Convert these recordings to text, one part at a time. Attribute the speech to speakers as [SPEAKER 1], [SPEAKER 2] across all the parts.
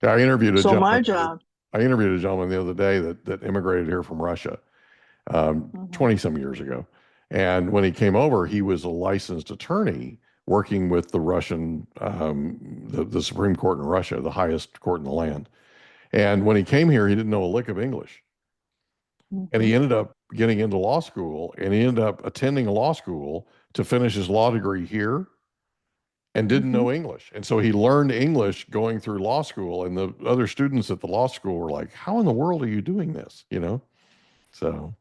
[SPEAKER 1] Yeah,
[SPEAKER 2] So my job,
[SPEAKER 1] I interviewed a gentleman the other day that immigrated here from Russia,
[SPEAKER 2] mhm,
[SPEAKER 1] 20 some years ago. And when he came over, he was a licensed attorney working with the Russian, the Supreme Court in Russia, the highest court in the land. And when he came here, he didn't know a lick of English. And he
[SPEAKER 2] mhm,
[SPEAKER 1] ended up getting into law school and he ended up attending law school to finish his law degree here and didn't
[SPEAKER 2] mhm.
[SPEAKER 1] know English. And so he learned English going through law school. And the other students at the law school were like, how in the world are you doing this? You know? So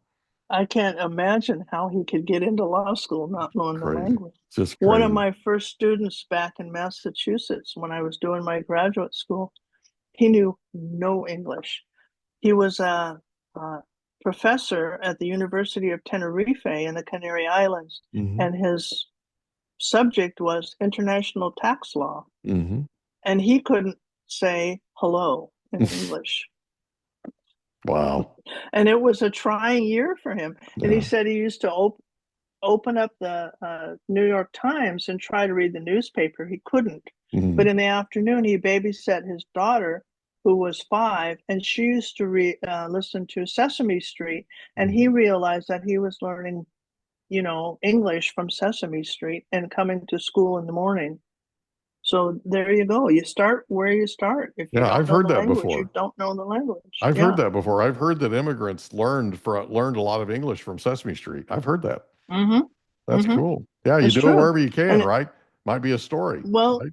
[SPEAKER 2] I can't imagine how he could get into law school not knowing the
[SPEAKER 1] crazy.
[SPEAKER 2] language.
[SPEAKER 1] Just
[SPEAKER 2] One of
[SPEAKER 1] crazy.
[SPEAKER 2] my first students back in Massachusetts, when I was doing my graduate school, he knew no English. He was a professor at the University of Tenerife in the Canary Islands,
[SPEAKER 1] Hmm.
[SPEAKER 2] and his subject was international tax law.
[SPEAKER 1] Hmm.
[SPEAKER 2] And he couldn't say hello in English.
[SPEAKER 1] Wow.
[SPEAKER 2] And it was a trying year for him. And he
[SPEAKER 1] Yeah.
[SPEAKER 2] said he used to open up the New York Times and try to read the newspaper. He couldn't. But
[SPEAKER 1] Hmm.
[SPEAKER 2] in the afternoon, he babysat his daughter, who was 5, and she used to listen to Sesame Street. And he
[SPEAKER 1] Hmm.
[SPEAKER 2] realized that he was learning, English from Sesame Street and coming to school in the morning. So there you go. You start where you start. If you
[SPEAKER 1] Yeah,
[SPEAKER 2] don't
[SPEAKER 1] I've
[SPEAKER 2] know
[SPEAKER 1] heard
[SPEAKER 2] the
[SPEAKER 1] that
[SPEAKER 2] language, you
[SPEAKER 1] before.
[SPEAKER 2] don't know the language.
[SPEAKER 1] I've heard
[SPEAKER 2] Yeah.
[SPEAKER 1] that before. I've heard that immigrants learned a lot of English from Sesame Street. I've heard that.
[SPEAKER 2] Mm-hmm.
[SPEAKER 1] That's
[SPEAKER 2] Mm-hmm.
[SPEAKER 1] cool. Yeah, you
[SPEAKER 2] It's
[SPEAKER 1] do it
[SPEAKER 2] true.
[SPEAKER 1] wherever you can,
[SPEAKER 2] And
[SPEAKER 1] right? Might be a story,
[SPEAKER 2] well,
[SPEAKER 1] right?